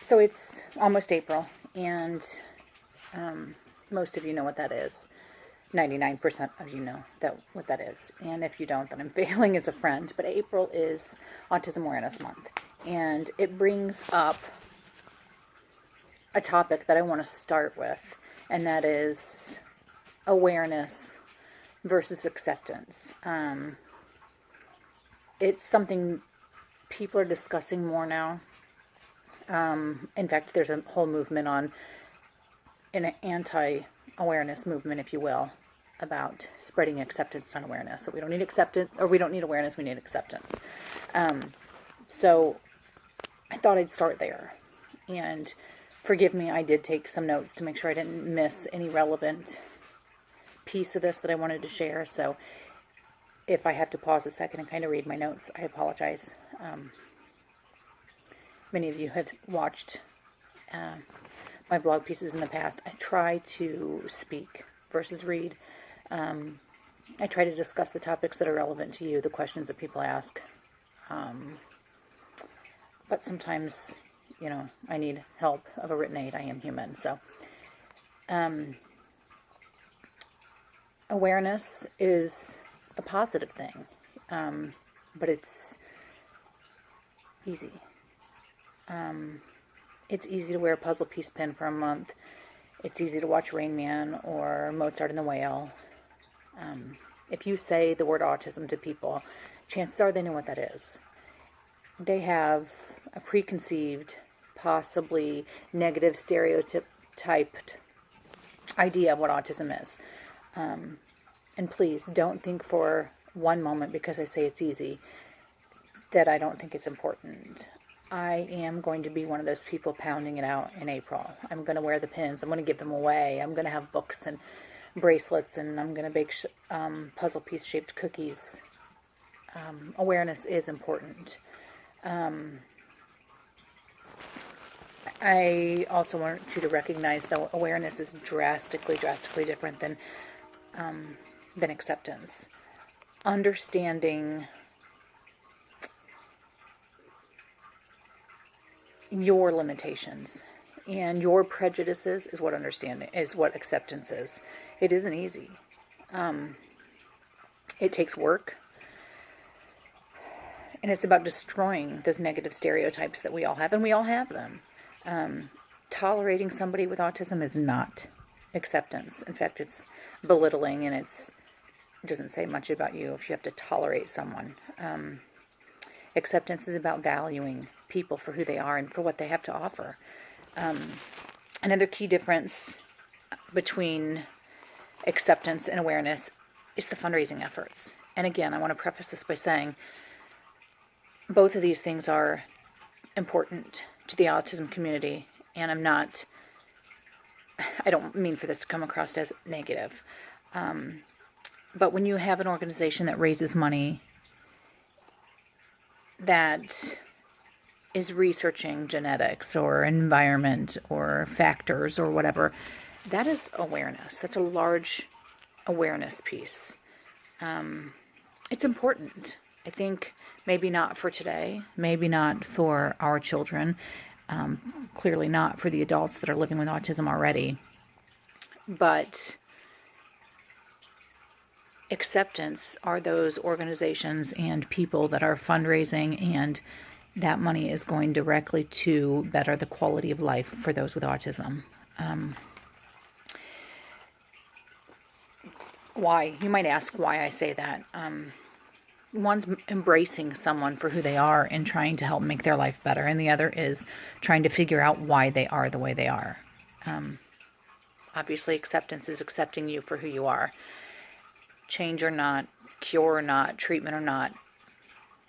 So it's almost April, and most of you know what that is. 99% of you know what that is. And if you don't, then I'm failing as a friend. But April is Autism Awareness Month. And it brings up a topic that I want to start with, and that is awareness versus acceptance. It's something people are discussing more now. In fact, there's a whole movement on an anti-awareness movement, if you will, about spreading acceptance, not awareness. So we don't need acceptance, or we don't need awareness, we need acceptance. So I thought I'd start there. And forgive me, I did take some notes to make sure I didn't miss any relevant piece of this that I wanted to share. So if I have to pause a second and kind of read my notes, I apologize. Many of you have watched my blog pieces in the past. I try to speak versus read. I try to discuss the topics that are relevant to you, the questions that people ask. But sometimes, I need help of a written aid. I am human. So awareness is a positive thing, but it's easy. It's easy to wear a puzzle piece pin for a month. It's easy to watch Rain Man or Mozart and the Whale. If you say the word autism to people, chances are they know what that is. They have a preconceived, possibly negative, stereotyped idea of what autism is. And please don't think for one moment, because I say it's easy, that I don't think it's important. I am going to be one of those people pounding it out in April. I'm going to wear the pins. I'm going to give them away. I'm going to have books and bracelets, and I'm going to bake puzzle piece shaped cookies. Awareness is important. I also want you to recognize that awareness is drastically different than acceptance. Understanding your limitations and your prejudices is what acceptance is. It isn't easy. It takes work, and it's about destroying those negative stereotypes that we all have, and we all have them. Tolerating somebody with autism is not acceptance. In fact, it's belittling, and it doesn't say much about you if you have to tolerate someone. Acceptance is about valuing people for who they are and for what they have to offer. Another key difference between acceptance and awareness is the fundraising efforts. And again, I want to preface this by saying both of these things are important to the autism community, and I don't mean for this to come across as negative. But when you have an organization that raises money that is researching genetics or environment or factors or whatever, that is awareness. That's a large awareness piece. It's important. I think maybe not for today, maybe not for our children, clearly not for the adults that are living with autism already, but acceptance are those organizations and people that are fundraising, and that money is going directly to better the quality of life for those with autism. Why? You might ask why I say that. One's embracing someone for who they are and trying to help make their life better, and the other is trying to figure out why they are the way they are. Obviously, acceptance is accepting you for who you are. Change or not, cure or not, treatment or not,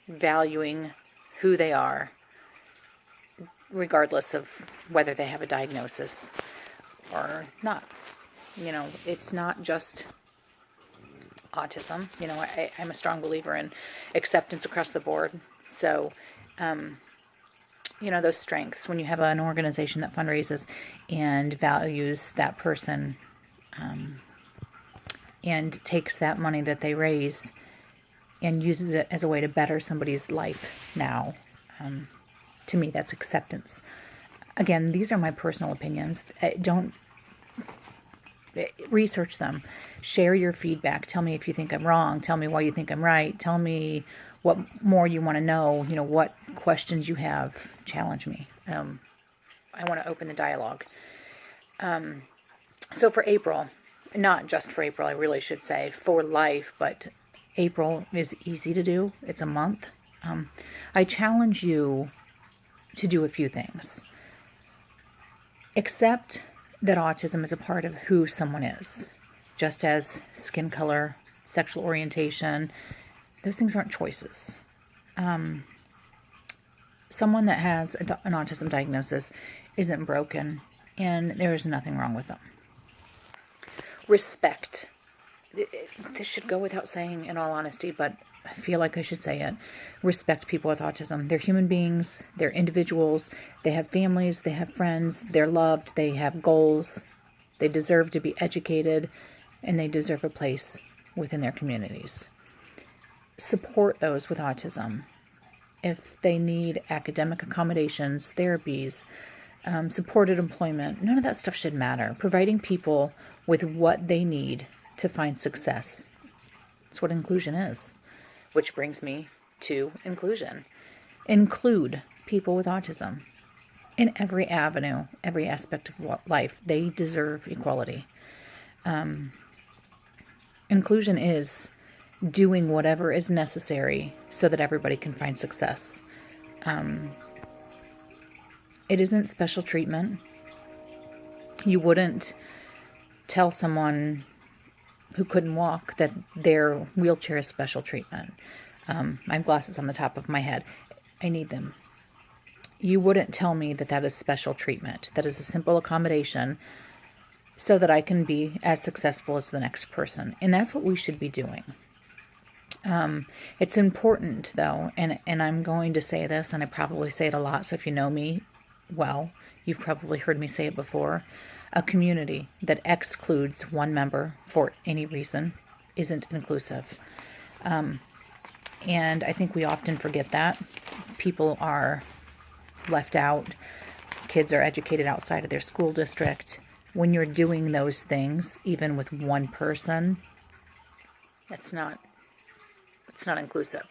valuing who they are, regardless of whether they have a diagnosis or not. It's not just autism. I'm a strong believer in acceptance across the board. So, those strengths, when you have an organization that fundraises and values that person, and takes that money that they raise and uses it as a way to better somebody's life now. To me, that's acceptance. Again, these are my personal opinions. Don't research them. Share your feedback. Tell me if you think I'm wrong. Tell me why you think I'm right. Tell me what more you want to know. What questions you have. Challenge me. I want to open the dialogue. So for April, not just for April, I really should say, for life, but April is easy to do. It's a month. I challenge you to do a few things. Accept that autism is a part of who someone is, just as skin color, sexual orientation, those things aren't choices. Someone that has an autism diagnosis isn't broken, and there is nothing wrong with them. Respect. This should go without saying, in all honesty, but I feel like I should say it. Respect people with autism. They're human beings. They're individuals. They have families. They have friends. They're loved. They have goals. They deserve to be educated, and they deserve a place within their communities. Support those with autism. If they need academic accommodations, therapies, supported employment, none of that stuff should matter. Providing people with what they need to find success. That's what inclusion is. Which brings me to inclusion. Include people with autism in every avenue, every aspect of life. They deserve equality. Inclusion is doing whatever is necessary so that everybody can find success. It isn't special treatment. You wouldn't tell someone who couldn't walk that their wheelchair is special treatment. I have glasses on the top of my head. I need them. You wouldn't tell me that that is special treatment. That is a simple accommodation so that I can be as successful as the next person. And that's what we should be doing. It's important, though, and I'm going to say this, and I probably say it a lot, so if you know me well, you've probably heard me say it before. A community that excludes one member for any reason isn't inclusive. And I think we often forget that. People are left out. Kids are educated outside of their school district. When you're doing those things, even with one person, it's not inclusive.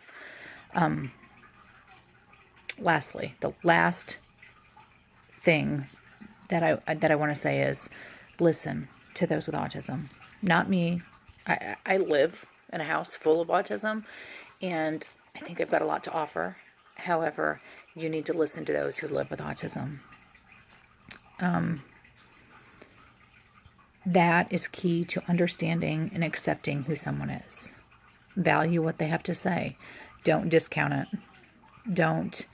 Lastly, the last thing that I want to say is listen to those with autism. Not me. I live in a house full of autism, and I think I've got a lot to offer. However, you need to listen to those who live with autism. That is key to understanding and accepting who someone is. Value what they have to say. Don't discount it. Don't,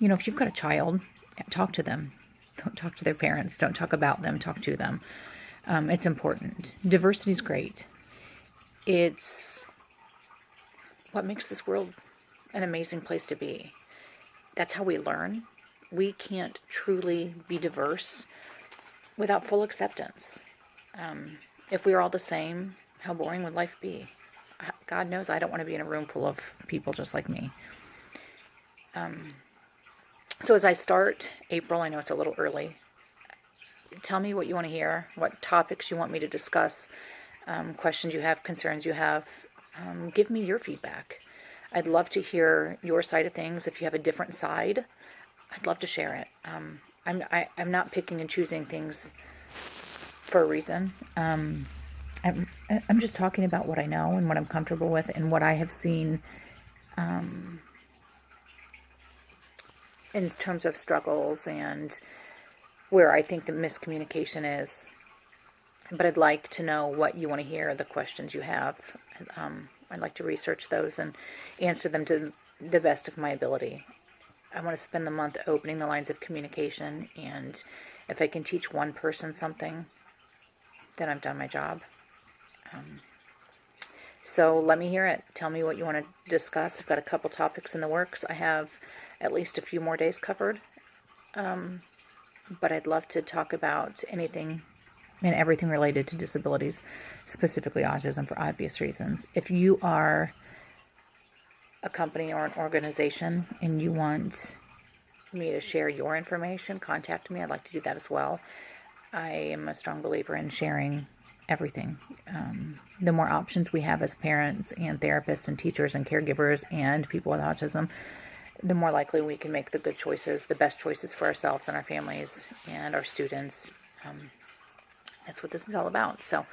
if you've got a child, talk to them. Don't talk to their parents. Don't talk about them. Talk to them. It's important. Diversity is great. It's what makes this world an amazing place to be. That's how we learn. We can't truly be diverse without full acceptance. If we were all the same, how boring would life be? God knows I don't want to be in a room full of people just like me. So as I start April, I know it's a little early. Tell me what you want to hear, what topics you want me to discuss, questions you have, concerns you have. Give me your feedback. I'd love to hear your side of things. If you have a different side, I'd love to share it. I'm not picking and choosing things for a reason. I'm just talking about what I know and what I'm comfortable with and what I have seen in terms of struggles and where I think the miscommunication is. But I'd like to know what you want to hear, the questions you have. I'd like to research those and answer them to the best of my ability. I want to spend the month opening the lines of communication, and if I can teach one person something, then I've done my job. So let me hear it. Tell me what you want to discuss. I've got a couple topics in the works. I have at least a few more days covered. But I'd love to talk about anything and everything related to disabilities, specifically autism, for obvious reasons. If you are a company or an organization and you want me to share your information, contact me. I'd like to do that as well. I am a strong believer in sharing everything. The more options we have as parents and therapists and teachers and caregivers and people with autism, the more likely we can make the good choices, the best choices for ourselves and our families and our students. That's what this is all about. So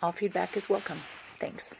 all feedback is welcome. Thanks.